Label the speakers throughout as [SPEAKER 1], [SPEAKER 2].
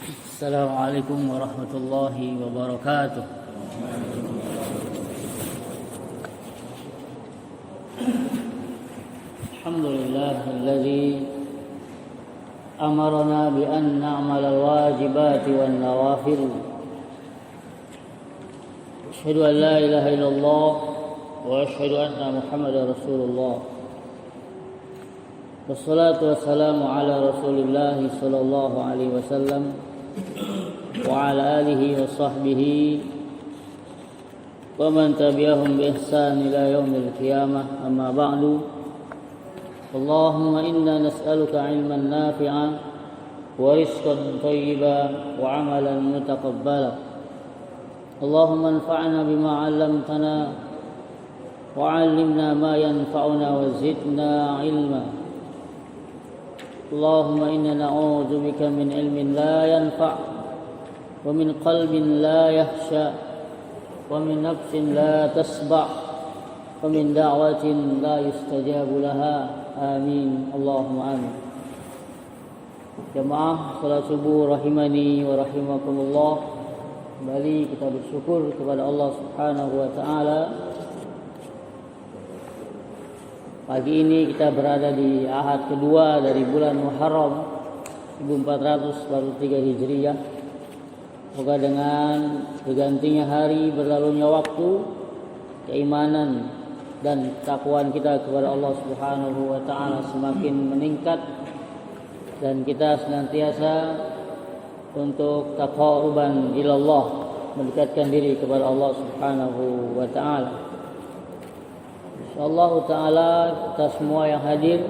[SPEAKER 1] Assalamualaikum warahmatullahi wabarakatuh. Alhamdulillahilladzi amarna bi an na'mala al-wajibati wan nawafil. Asyhadu an la ilaha illallah wa asyhadu anna Muhammadar Rasulullah. Wassalatu wassalamu ala Rasulillah sallallahu alaihi wasallam wa ala alihi wa sahbihi wa man tabi'ahum bi ihsan ila yaumil qiyamah, amma ba'du. Allahumma inna nas'aluka ilman nafi'an wa rizqan thayyiban wa amalan mutaqabbala. Allahumma anfa'na bima 'allamtana wa 'allimna ma yanfa'una wa zidna ilma. Allahumma inna na'udzu bika min ilmin la yanfa' wa min qalbin la yakhsha wa min nafsin la tasba' wa min da'watin la yustajabu laha. Amin. Allahumma amin. Jamaah salat subuh rahimani wa rahimakumullah. Kembali kita bersyukur kepada Allah Subhanahu wa taala. Pagi ini kita berada di ahad kedua dari bulan Muharram 1443 Hijriah. Semoga dengan bergantinya hari, berlalunya waktu, keimanan dan ketakwaan kita kepada Allah Subhanahu wa taala semakin meningkat dan kita senantiasa untuk taqarruban ilallah, mendekatkan diri kepada Allah Subhanahu wa taala. Insyaallah taala kita semua yang hadir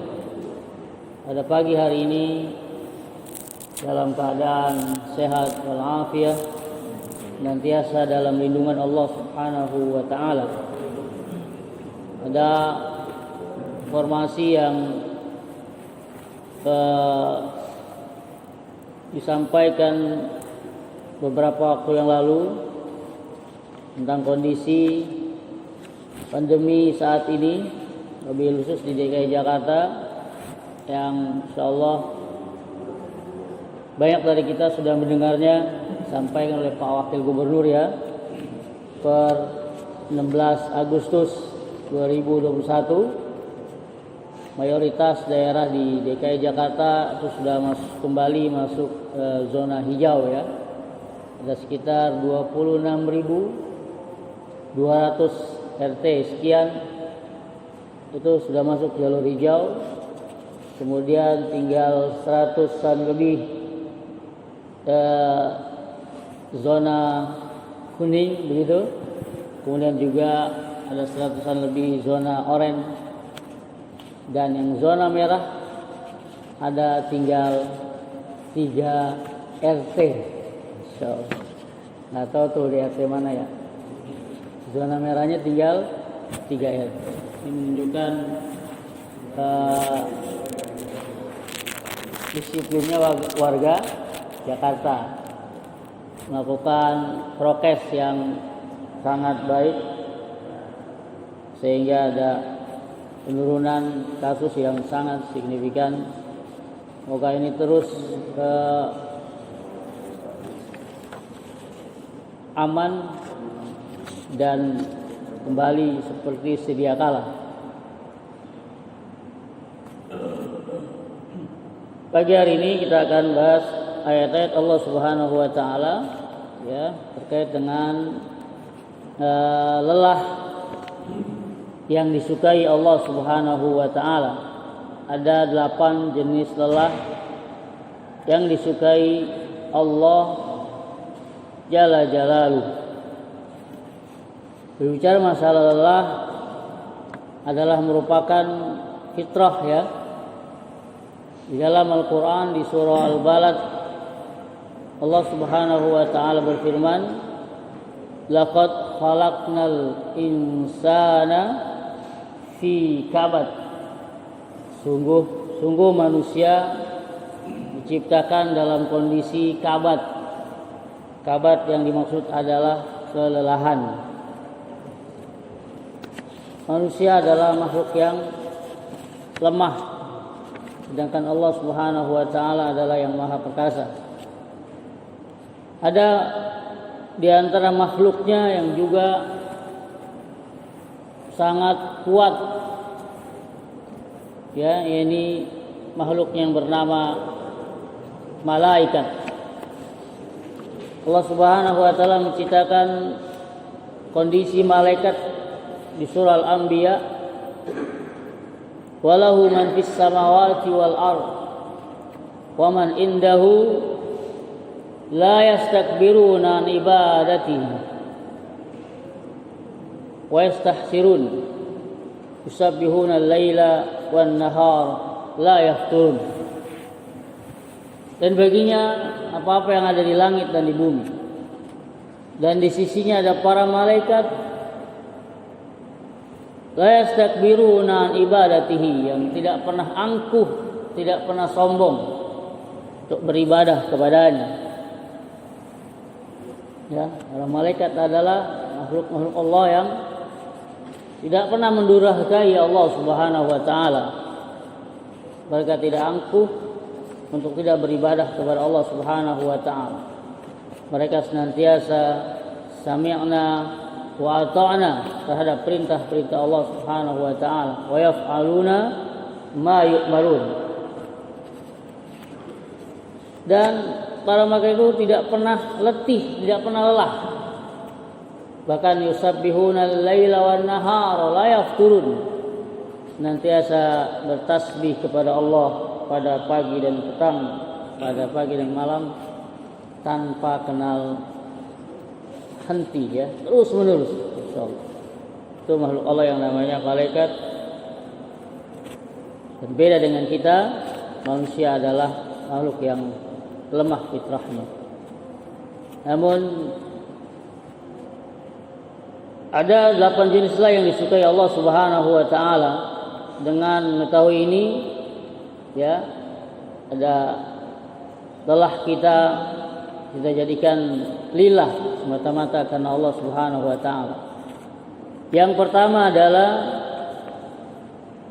[SPEAKER 1] pada pagi hari ini dalam keadaan sehat walafiat, senantiasa dalam lindungan Allah Subhanahu wa taala. Ada informasi yang disampaikan beberapa waktu yang lalu tentang kondisi pandemi saat ini, lebih khusus di DKI Jakarta, yang insyaallah banyak dari kita sudah mendengarnya, disampaikan oleh Pak Wakil Gubernur ya, per 16 Agustus 2021 mayoritas daerah di DKI Jakarta itu sudah kembali masuk zona hijau ya. Ada sekitar 26.200 RT sekian itu sudah masuk jalur hijau. Kemudian tinggal 100-an lebih zona kuning begitu. Kemudian juga ada 100-an lebih zona oranye, dan yang zona merah ada tinggal 3 RT. So, nggak tahu tuh di RT mana ya. Zona merahnya tinggal 3 RT. Ini menunjukkan disiplinnya warga Jakarta, melakukan prokes yang sangat baik sehingga ada penurunan kasus yang sangat signifikan. Semoga ini terus aman dan kembali seperti sedia kala. Pagi hari ini kita akan bahas ayat-ayat Allah Subhanahu wa taala ya, terkait dengan lelah yang disukai Allah Subhanahu wa taala. Ada 8 jenis lelah yang disukai Allah Jalla Jalaluhu. Berbicara masalah lelah adalah merupakan fitrah ya. Di dalam Al-Quran di surah Al-Balad Allah Subhanahu wa taala berfirman, laqad khalaqnal insana fi kabad. Sungguh manusia diciptakan dalam kondisi kabad. Kabad yang dimaksud adalah kelelahan. Manusia adalah makhluk yang lemah, sedangkan Allah Subhanahu wa taala adalah yang maha perkasa. Ada di antara makhluknya yang juga sangat kuat, ya, ini makhluk yang bernama malaikat. Allah Subhanahu wa taala menceritakan kondisi malaikat di surah Al-Anbiya, walahu man fis samawati wal ard wa man indahu la yastakbiruna an ibadatihi wa yastahsirun yusabbihuna al-laila wan nahar la yafturun. Dan baginya apa-apa yang ada di langit dan di bumi, dan di sisinya ada para malaikat la yastakbiruna an ibadatihi, yang tidak pernah angkuh, tidak pernah sombong untuk beribadah kepadanya. Ya, para malaikat adalah makhluk-makhluk Allah yang tidak pernah mendurhakai Allah Subhanahu wa taala. Mereka tidak angkuh untuk tidak beribadah kepada Allah Subhanahu wa taala. Mereka senantiasa sami'na wa ata'na terhadap perintah-perintah Allah Subhanahu wa taala, wa yaf'aluna ma yu'marun. Dan para malaikat itu tidak pernah letih, tidak pernah lelah. Bahkan yusabbihuna al-laila wan nahara la yafturun, senantiasa bertasbih kepada Allah pada pagi dan petang, pada pagi dan malam, tanpa kenal henti, ya, terus menerus. Insyaallah. Itu makhluk Allah yang namanya malaikat. Berbeda dengan kita, manusia adalah makhluk yang lemah fitrahnya. Namun ada 8 jenis lah yang disukai Allah Subhanahu wa taala. Dengan mengetahui ini, ya, ada lelah kita jadikan lillah semata-mata karena Allah Subhanahu wa taala. Yang pertama adalah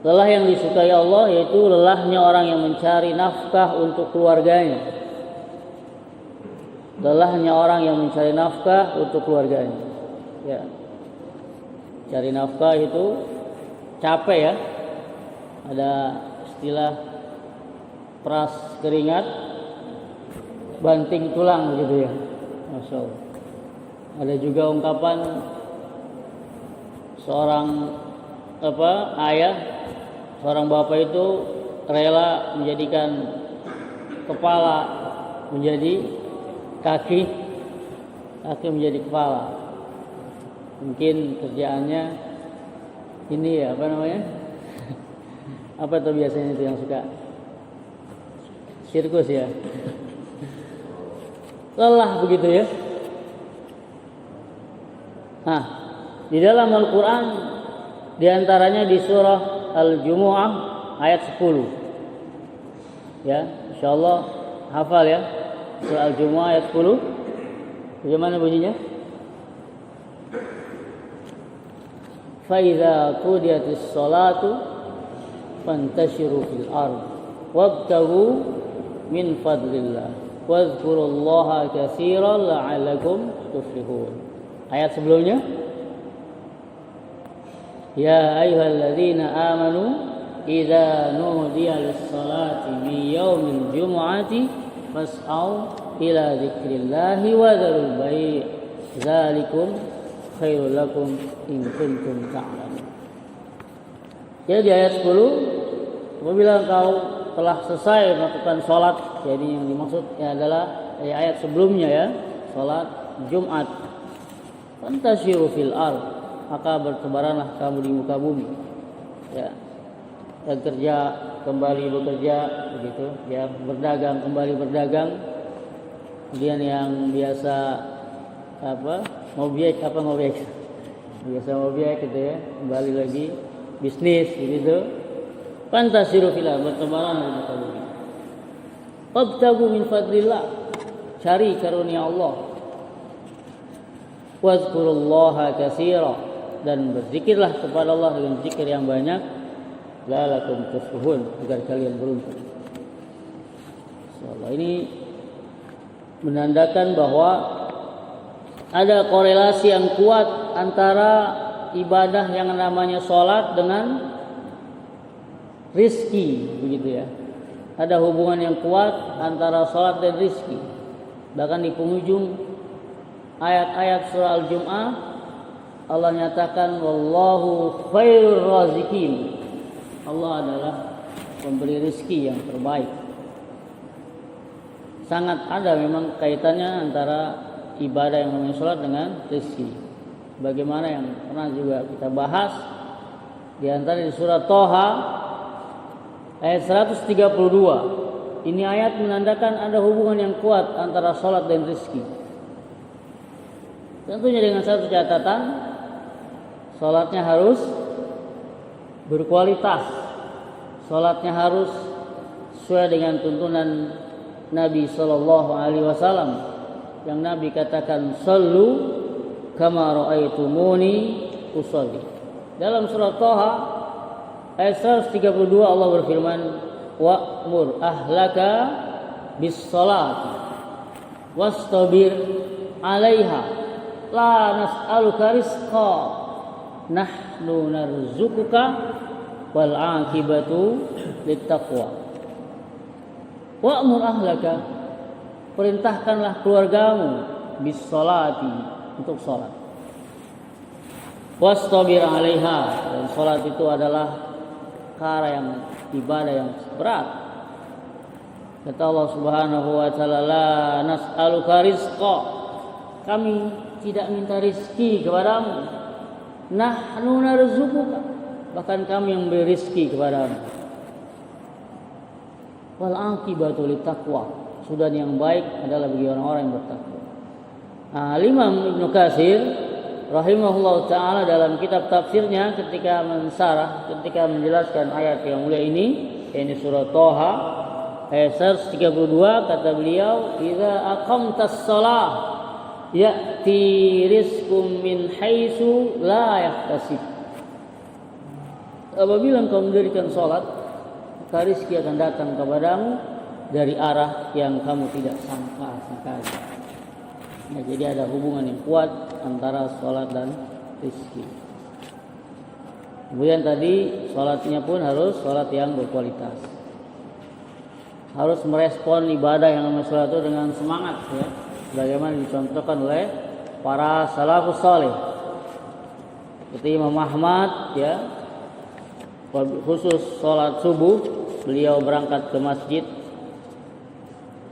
[SPEAKER 1] lelah yang disukai Allah, yaitu lelahnya orang yang mencari nafkah untuk keluarganya. Lelahnya orang yang mencari nafkah untuk keluarganya. Ya. Cari nafkah itu capek, ya. Ada istilah peras keringat, banting tulang, begitu, ya. Masya Allah. Ada juga ungkapan seorang ayah, seorang bapak itu rela menjadikan kepala menjadi kaki menjadi kepala. Mungkin kerjaannya ini, ya, apa namanya? Apa tuh biasanya itu yang suka sirkus, ya. Lelah begitu, ya. Nah, di dalam Al-Quran, diantaranya di surah Al-Jumu'ah ayat 10. Ya, insyaallah hafal, ya. Surah Al-Jumu'ah ayat 10. Bagaimana bunyinya? Fa idza qudiyatis sholatu fantashiru fil ardh wabtaghu min fadlillah wadhkurullaha katsiran la'allakum tuflihun. Ayat sebelumnya, ya ayyuhalladzina amanu idza nudiya lis-sholati min yaumil jumu'ati fas'au ila dzikrillahi wa dzarul bai' dzalikum khairul lakum in kuntum ta'lamun. Jadi ayat 10, apabila engkau telah selesai melakukan sholat, jadi yang dimaksud adalah ayat sebelumnya, ya, sholat Jumat. Fantashiru fil ardh, maka bertebaranlah kamu di muka bumi, ya. Dan kerja kembali bekerja, begitu, ya, berdagang kembali berdagang. Kemudian yang biasa ngobjek biasa ngobjek, gitu, ya, kembali lagi bisnis, begitu. Fantasiru fil ardh, bertebaran di muka bumi. Wabtagu min fadlillah, cari karunia Allah. Wazkurullaha katsira, dan berzikirlah kepada Allah dengan zikir yang banyak. La'allakum tuflihun, agar kalian beruntung. Insyaallah ini menandakan bahwa ada korelasi yang kuat antara ibadah yang namanya sholat dengan rizki, begitu ya. Ada hubungan yang kuat antara sholat dan rizki. Bahkan di penghujung ayat-ayat surah Al-Jum'ah Allah nyatakan wallahu khairur razikin. Allah adalah pemberi rizki yang terbaik. Sangat ada memang kaitannya antara ibadah yang namanya sholat dengan rizki. Bagaimana yang pernah juga kita bahas di antara di surah Toha ayat 132. Ini ayat menandakan ada hubungan yang kuat antara sholat dan rizki. Tentunya dengan satu catatan, sholatnya harus berkualitas. Sholatnya harus sesuai dengan tuntunan Nabi Sallallahu Alaihi Wasallam yang Nabi katakan sallu kama ra'aitumuni usolli. Dalam surah Toha ayat 132 Allah berfirman wa'mur ahlaka bis salati wastabir 'alaiha la nas'aluka rizqa nahnu narzuquka wal 'aqibatu littaqwa. Wa'mur ahlaka, perintahkanlah keluargamu bis salati, untuk salat. Wastabir 'alaiha, dan salat itu adalah perkara yang ibadah yang berat. Kata Allah Subhanahu wa taala, la nas'aluka rizqa, kami tidak minta rizki kepadamu. Nahnu narzuquka, bahkan kami yang memberi rizki kepadamu. Wal aqibatu littaqwa, sudah yang baik adalah bagi orang-orang yang bertakwa. Imam Ibnu Katsir rahimahullah ta'ala dalam kitab tafsirnya ketika menjelaskan ayat yang mulia ini surah Toha ayat 132, kata beliau idza aqamtas shalah ya'ti rizqum min haitsu la yahtasib. Apabila engkau mendirikan salat, maka rezeki akan datang kepadamu dari arah yang kamu tidak sangka. Ya, jadi ada hubungan yang kuat antara sholat dan rizki. Kemudian tadi sholatnya pun harus sholat yang berkualitas. Harus merespon ibadah yang namanya sholat itu dengan semangat, ya. Bagaimana dicontohkan oleh para salafus saleh. Seperti Imam Ahmad, ya, khusus sholat subuh beliau berangkat ke masjid.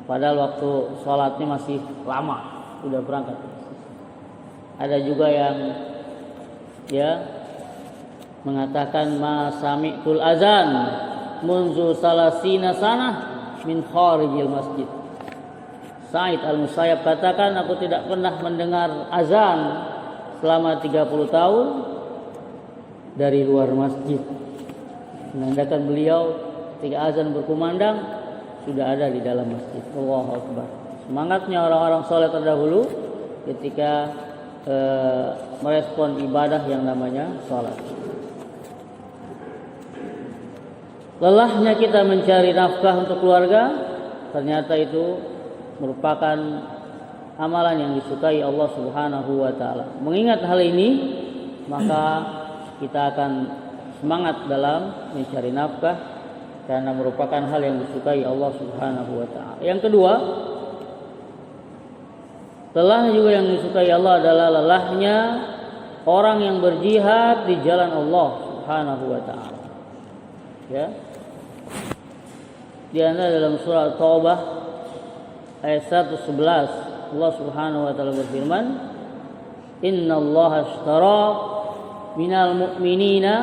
[SPEAKER 1] Padahal waktu sholatnya masih lama, sudah berangkat. Ada juga yang mengatakan ma sami'tul azan munzu salasina sanah min kharijil masjid. Sa'id al-Musayyab katakan aku tidak pernah mendengar azan selama 30 tahun dari luar masjid. Menandakan beliau ketika azan berkumandang sudah ada di dalam masjid. Allahu Akbar. Semangatnya orang-orang soleh terdahulu ketika merespon ibadah yang namanya sholat. Lelahnya kita mencari nafkah untuk keluarga, ternyata itu merupakan amalan yang disukai Allah Subhanahu wa taala. Mengingat hal ini, maka kita akan semangat dalam mencari nafkah karena merupakan hal yang disukai Allah Subhanahu wa taala. Yang kedua, lelahnya juga yang disukai Allah adalah lelahnya orang yang berjihad di jalan Allah Subhanahu wa taala. Ya. Di antara dalam surah Taubah ayat 111 Allah Subhanahu wa taala berfirman, "Innallaha ashtara minal mu'minina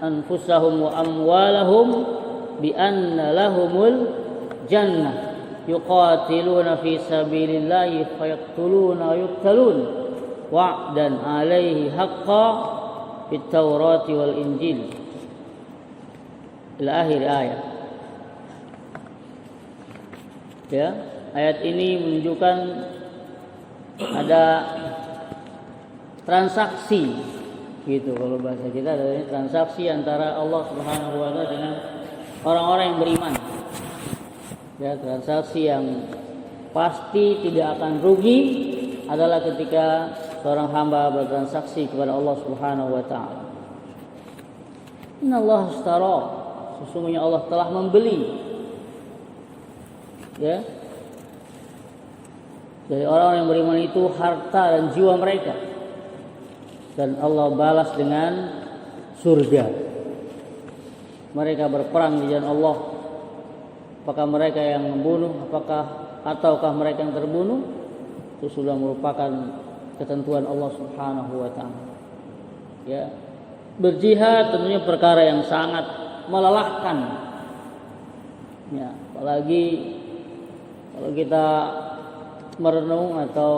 [SPEAKER 1] anfusahum wa amwalahum bi anna lahumul jannah." Yuqatiluna fi sabilillahi fayaqtuluna wa yuqtalun wa'dan 'alaihi haqqan fit Taurati wal Injil ila akhir ayat. Ya, ayat ini menunjukkan ada transaksi, gitu kalau bahasa kita ada transaksi antara Allah Subhanahu wa taala dengan orang-orang yang beriman. Ya, transaksi yang pasti tidak akan rugi adalah ketika seorang hamba bertransaksi kepada Allah Subhanahu wa taala. Innallaha ashtara, sesungguhnya Allah telah membeli ya dari orang yang beriman itu harta dan jiwa mereka, dan Allah balas dengan surga. Mereka berperang di jalan Allah, apakah mereka yang membunuh ataukah mereka yang terbunuh, itu sudah merupakan ketentuan Allah Subhanahu wa taala. Ya. Berjihad tentunya perkara yang sangat melelahkan. Ya, apalagi kalau kita merenung atau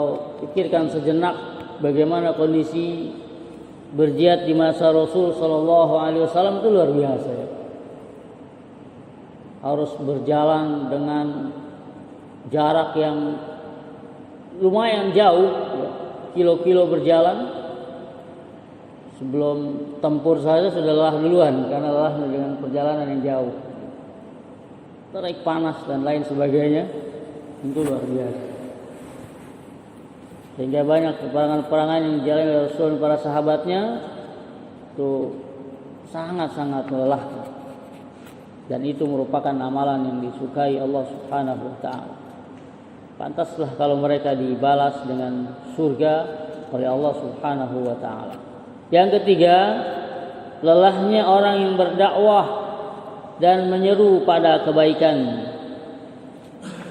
[SPEAKER 1] pikirkan sejenak bagaimana kondisi berjihad di masa Rasul sallallahu alaihi wasallam, itu luar biasa ya. Harus berjalan dengan jarak yang lumayan jauh ya. Kilo-kilo berjalan. Sebelum tempur saja sudah lelah duluan karena lelah dengan perjalanan yang jauh. Terik panas dan lain sebagainya, itu luar biasa. Sehingga banyak peperangan-peperangan yang dijalani oleh Rasul dan para sahabatnya itu sangat-sangat melelahkan. Dan itu merupakan amalan yang disukai Allah Subhanahu wa taala. Pantaslah kalau mereka dibalas dengan surga oleh Allah Subhanahu wa taala. Yang ketiga, lelahnya orang yang berdakwah dan menyeru pada kebaikan.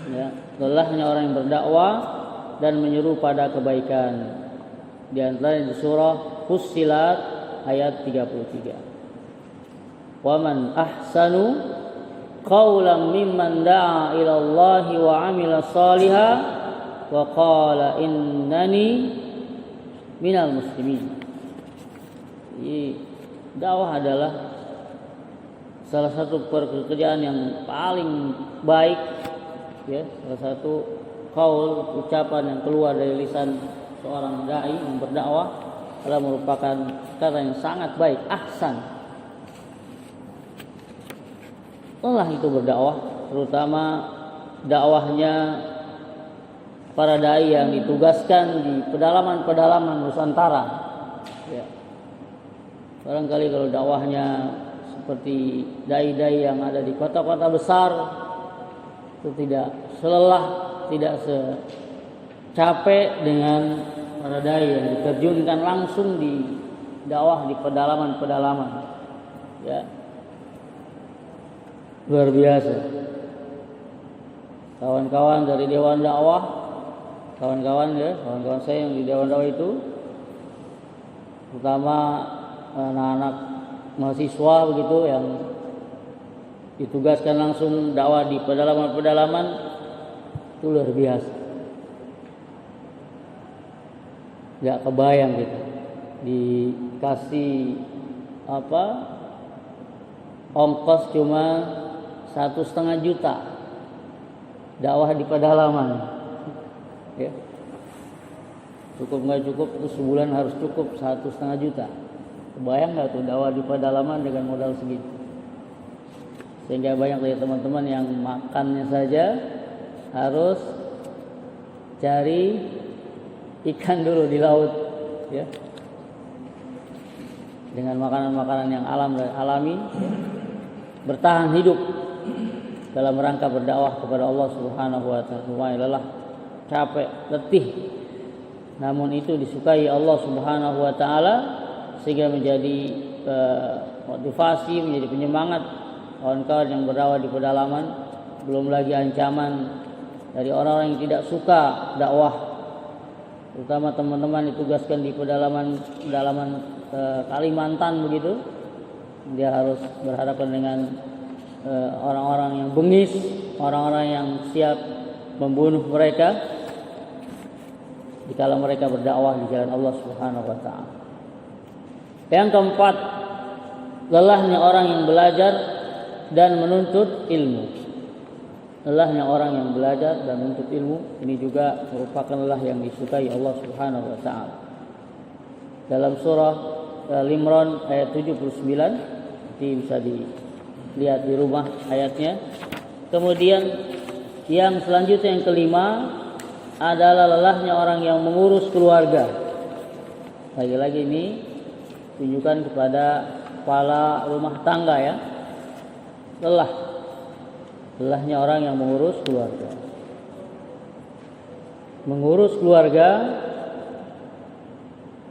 [SPEAKER 1] Ya, lelahnya orang yang berdakwah dan menyeru pada kebaikan. Di antaranya di surah Fussilat ayat 33. Wa man ahsanu qawlan mimman da'a ila Allah wa 'amila shalihan wa qala innani minal muslimin. Dakwah adalah salah satu pekerjaan yang paling baik ya, salah satu qaul, ucapan yang keluar dari lisan seorang dai yang berdakwah adalah merupakan kata yang sangat baik, ahsan. Allah itu berdakwah, terutama dakwahnya para dai yang ditugaskan di pedalaman-pedalaman Nusantara ya. Barangkali kalau dakwahnya seperti dai-dai yang ada di kota-kota besar, itu tidak selelah, tidak secapek dengan para dai yang diterjunkan langsung di dakwah di pedalaman-pedalaman. Ya. Luar biasa. Kawan-kawan dari Dewan Dakwah, kawan-kawan saya yang di Dewan Dakwah itu, terutama anak-anak mahasiswa begitu yang ditugaskan langsung dakwah di pedalaman-pedalaman, itu luar biasa. Gak kebayang gitu dikasih ongkos cuma 1,5 juta dakwah di pedalaman ya. Cukup nggak cukup, itu sebulan harus cukup 1,5 juta. Kebayang nggak tuh dakwah di pedalaman dengan modal segitu? Sehingga banyak dari teman-teman yang makannya saja harus cari ikan dulu di laut ya, dengan makanan-makanan yang alami ya. Bertahan hidup dalam rangka berdakwah kepada Allah Subhanahu wa taala. Lumayan lelah, capek, letih, namun itu disukai Allah Subhanahu wa taala, sehingga menjadi motivasi, menjadi penyemangat kawan-kawan yang berdakwah di pedalaman. Belum lagi ancaman dari orang-orang yang tidak suka dakwah, terutama teman-teman ditugaskan di pedalaman Kalimantan begitu. Dia harus berhadapan dengan orang-orang yang bengis, orang-orang yang siap membunuh mereka dikala mereka berdakwah di jalan Allah Subhanahu wa taala. Yang keempat, lelahnya orang yang belajar dan menuntut ilmu. Lelahnya orang yang belajar dan menuntut ilmu, ini juga merupakan lelah yang disukai Allah Subhanahu wa taala. Dalam surah Al-Imran ayat 79, nanti bisa dilihat di rumah ayatnya. Kemudian yang selanjutnya, yang kelima, adalah lelahnya orang yang mengurus keluarga. Lagi-lagi ini tunjukkan kepada kepala rumah tangga ya. Lelahnya orang yang mengurus keluarga. Mengurus keluarga,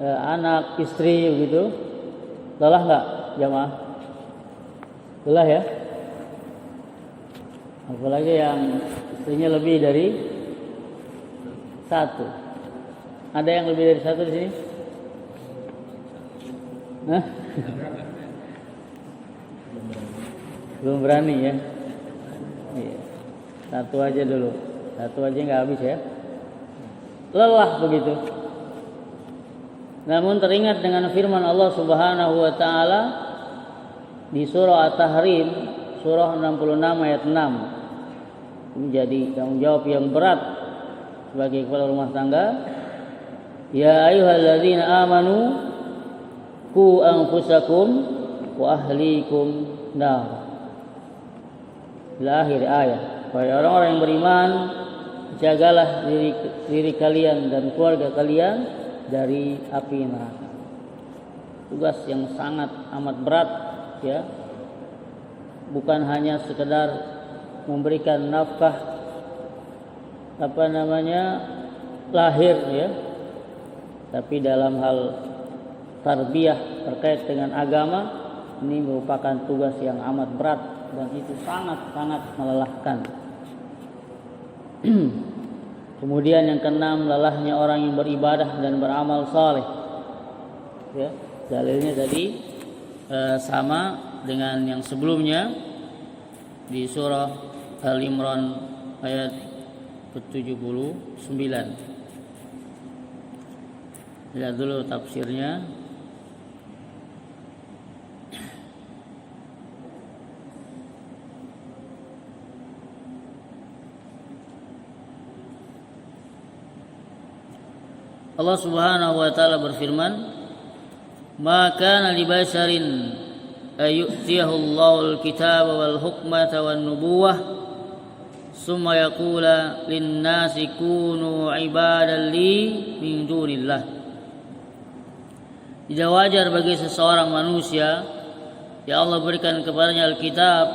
[SPEAKER 1] anak, istri begitu. Lelah enggak jamaah? Lelah ya? Apalagi yang istrinya lebih dari satu. Ada yang lebih dari satu di sini? Hah? Belum berani ya? Iya. Satu aja dulu. Satu aja nggak habis ya. Lelah begitu. Namun teringat dengan firman Allah Subhanahu wa taala di surah At-Tahrim, surah 66 ayat 6. Menjadi tanggung jawab yang berat sebagai kepala rumah tangga. Ya ayyuhalladzina amanu qu anfusakum wa ahlikum nar. Ila akhir ayat. Wahai orang-orang yang beriman, jagalah diri kalian dan keluarga kalian dari api neraka. Tugas yang sangat amat berat ya. Bukan hanya sekedar memberikan nafkah lahir ya. Tapi dalam hal tarbiyah terkait dengan agama ini merupakan tugas yang amat berat dan itu sangat-sangat melelahkan. Kemudian yang keenam, lelahnya orang yang beribadah dan beramal saleh. Ya, dalilnya tadi sama dengan yang sebelumnya di surah Al-Imran ayat ke-79. Lihat dulu tafsirnya. Allah Subhanahu wa taala berfirman, "Ma kana li basharin ayyutiyahu Allahul kitaba wal hukmata wan nubuwah summa yaqula lin-nasi kunu ibadan li min dunillah." Tidak wajar bagi seseorang manusia yang Allah berikan kepadanya Alkitab,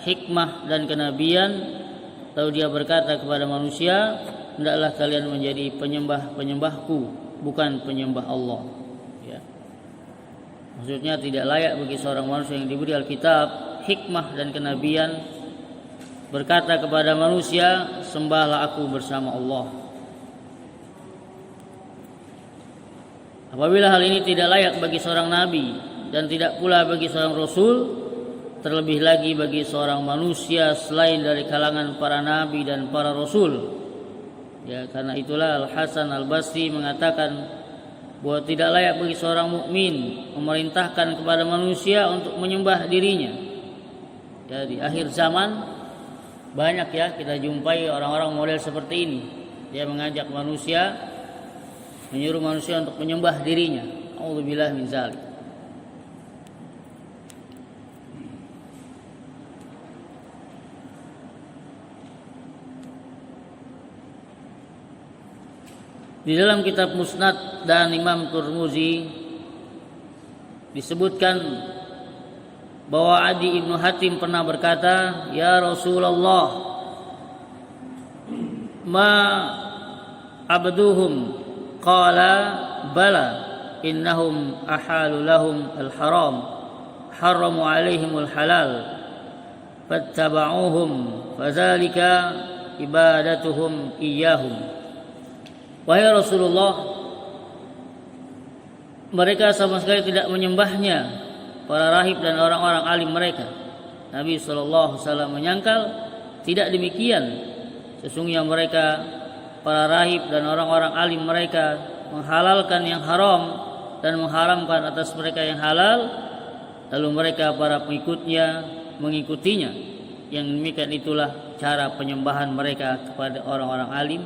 [SPEAKER 1] hikmah dan kenabian, lalu dia berkata kepada manusia, hendaklah kalian menjadi penyembah-penyembahku, bukan penyembah Allah. Ya. Maksudnya tidak layak bagi seorang manusia yang diberi Alkitab, hikmah dan kenabian berkata kepada manusia, sembahlah aku bersama Allah. Apabila hal ini tidak layak bagi seorang nabi dan tidak pula bagi seorang rasul, terlebih lagi bagi seorang manusia selain dari kalangan para nabi dan para rasul. Ya, karena itulah Al-Hasan Al-Basri mengatakan bahwa tidak layak bagi seorang mukmin memerintahkan kepada manusia untuk menyembah dirinya. Ya, di akhir zaman banyak ya kita jumpai orang-orang model seperti ini. Dia mengajak manusia, menyuruh manusia untuk menyembah dirinya. A'udzubillah min dzalik. Di dalam kitab Musnad dan Imam Tirmizi disebutkan bahwa Adi Ibnu Hatim pernah berkata, "Ya Rasulullah, ma abduhum?" Qala bala innahum ahalu lahum al-haram haramu alaihimul halal fattaba'uhum fadzalika ibadatuhum iyyahum. Wahai Rasulullah, mereka sama sekali tidak menyembahnya, para rahib dan orang-orang alim mereka. Nabi SAW menyangkal tidak demikian. Sesungguhnya mereka, para rahib dan orang-orang alim mereka menghalalkan yang haram dan mengharamkan atas mereka yang halal, lalu mereka para pengikutnya mengikutinya. Yang demikian itulah cara penyembahan mereka kepada orang-orang alim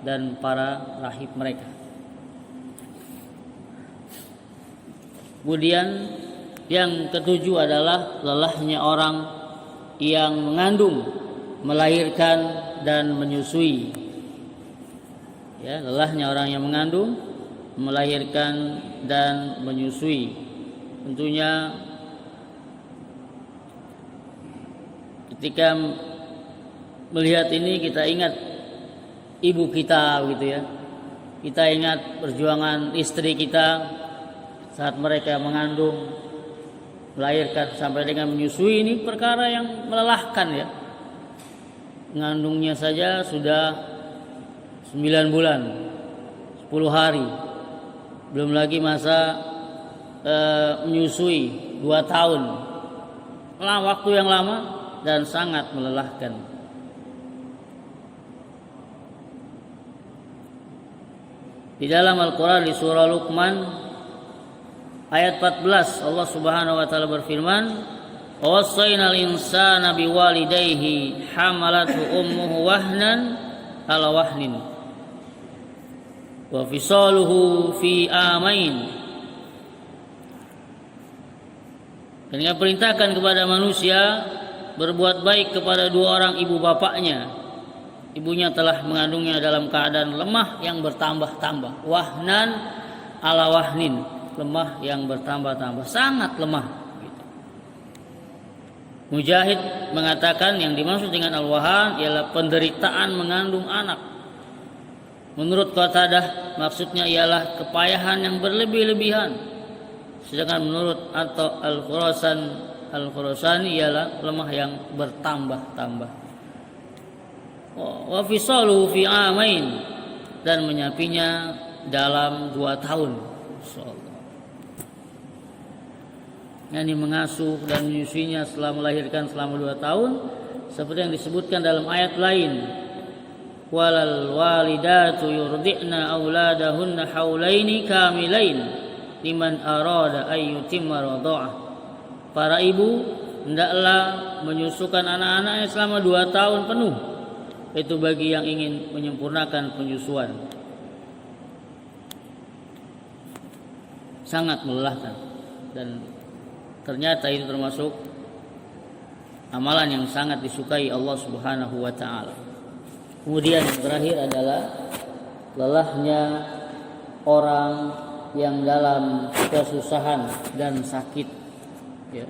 [SPEAKER 1] dan para rahib mereka. Kemudian yang ketujuh adalah lelahnya orang yang mengandung, melahirkan dan menyusui. Ya, lelahnya orang yang mengandung, melahirkan dan menyusui. Tentunya ketika melihat ini kita ingat ibu kita gitu ya. Kita ingat perjuangan istri kita saat mereka mengandung, melahirkan sampai dengan menyusui. Ini perkara yang melelahkan ya. Mengandungnya saja sudah 9 bulan, 10 hari. Belum lagi masa menyusui 2 tahun. Waktu yang lama dan sangat melelahkan. Di dalam Al-Quran di surah Luqman ayat 14 Allah Subhanahu wa taala berfirman, "Wassaynal insana biwalidayhi hamalathu ummuhu wahnan ala wahnin wa fisaluhu fi amain." Dan dia perintahkan kepada manusia berbuat baik kepada 2 orang ibu bapaknya. Ibunya telah mengandungnya dalam keadaan lemah yang bertambah-tambah. Wahnan ala wahnin, lemah yang bertambah-tambah, sangat lemah. Mujahid mengatakan yang dimaksud dengan al-wahan ialah penderitaan mengandung anak. Menurut Qatadah maksudnya ialah kepayahan yang berlebih-lebihan. Sedangkan menurut atau Al-Khurasani ialah lemah yang bertambah-tambah. Wa fisaluhu fi amain, dan menyapinya dalam 2 tahun. Insyaallah. Yani mengasuh dan menyusuinya setelah melahirkan selama 2 tahun, seperti yang disebutkan dalam ayat lain. Walal walidatu yurdi'na auladahunna haulaini kamilain liman arada ayyutimma radha'ah. Para ibu hendaklah menyusukan anak-anaknya selama 2 tahun penuh. Itu bagi yang ingin menyempurnakan penyusuan. Sangat melelahkan, dan ternyata itu termasuk amalan yang sangat disukai Allah Subhanahu wa taala. Kemudian yang terakhir adalah lelahnya orang yang dalam kesusahan dan sakit, ya.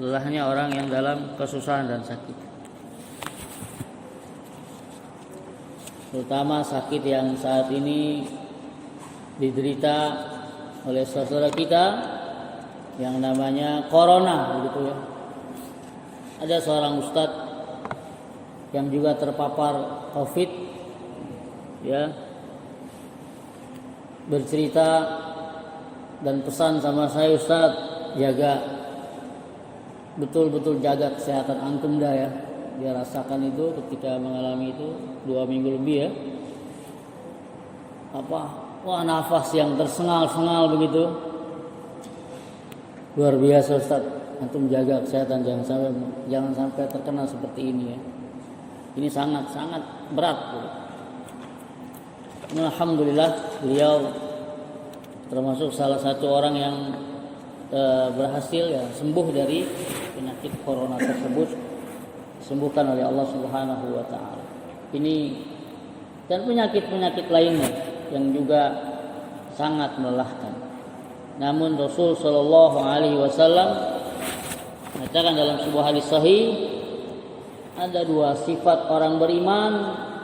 [SPEAKER 1] Lelahnya orang yang dalam kesusahan dan sakit, terutama sakit yang saat ini diderita oleh saudara kita yang namanya corona, begitu ya. Ada seorang ustadz yang juga terpapar COVID, ya, bercerita dan pesan sama saya, Ustaz, jaga, betul-betul jaga kesehatan antum dah ya. Dia rasakan itu ketika mengalami itu 2 minggu lebih ya. Wah, nafas yang tersengal-sengal begitu. Luar biasa Ustaz, antum jaga kesehatan, jangan sampai terkena seperti ini ya. Ini sangat-sangat berat. Alhamdulillah beliau termasuk salah satu orang yang berhasil ya sembuh dari penyakit corona tersebut, disembuhkan oleh Allah Subhanahu wa taala. Ini dan penyakit-penyakit lainnya yang juga sangat melelahkan. Namun Rasul sallallahu alaihi wasallam mengatakan dalam sebuah hadis sahih, ada 2 sifat orang beriman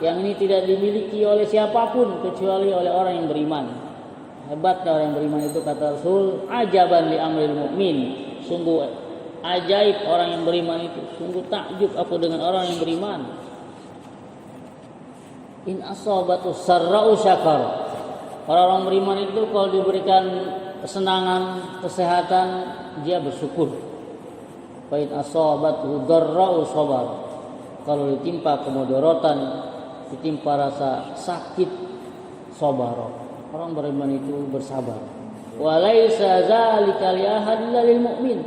[SPEAKER 1] yang ini tidak dimiliki oleh siapapun kecuali oleh orang yang beriman. Hebatnya orang yang beriman itu, kata Rasul, ajaban li amril mu'min. Sungguh ajaib orang yang beriman itu. Sungguh takjub aku dengan orang yang beriman. In asabatu sarra'u syakar. Orang-orang beriman itu kalau diberikan kesenangan, kesehatan, dia bersyukur. Wa in asabatu darra'u sabar. Kalau ditimpa kemudaratan, ditimpa rasa sakit, sabar. Orang beriman itu bersabar. Walaisa zalika li ahadin lil mu'min.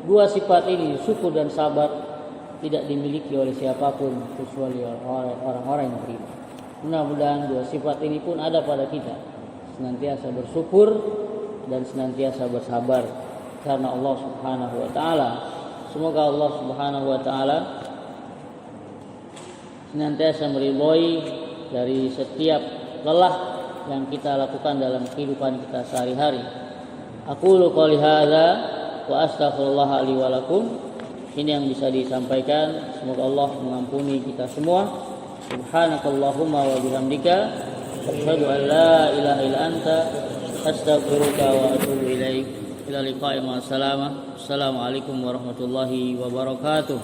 [SPEAKER 1] 2 sifat ini, syukur dan sabar, tidak dimiliki oleh siapapun kecuali orang-orang yang beriman. Mudah-mudahan 2 sifat ini pun ada pada kita. Senantiasa bersyukur dan senantiasa bersabar karena Allah Subhanahu wa taala. Semoga Allah Subhanahu wa taala senantiasa meridhoi dari setiap lelah yang kita lakukan dalam kehidupan kita sehari-hari. Aqulu qouli hadza wa astaghfirullah li wa lakum. Ini yang bisa disampaikan. Semoga Allah mengampuni kita semua. Subhanakallahumma wa bihamdika asyhadu an la ilaha illa anta astaghfiruka wa atubu ilaik. Ila liqa'i ma salama. Assalamualaikum warahmatullahi wabarakatuh.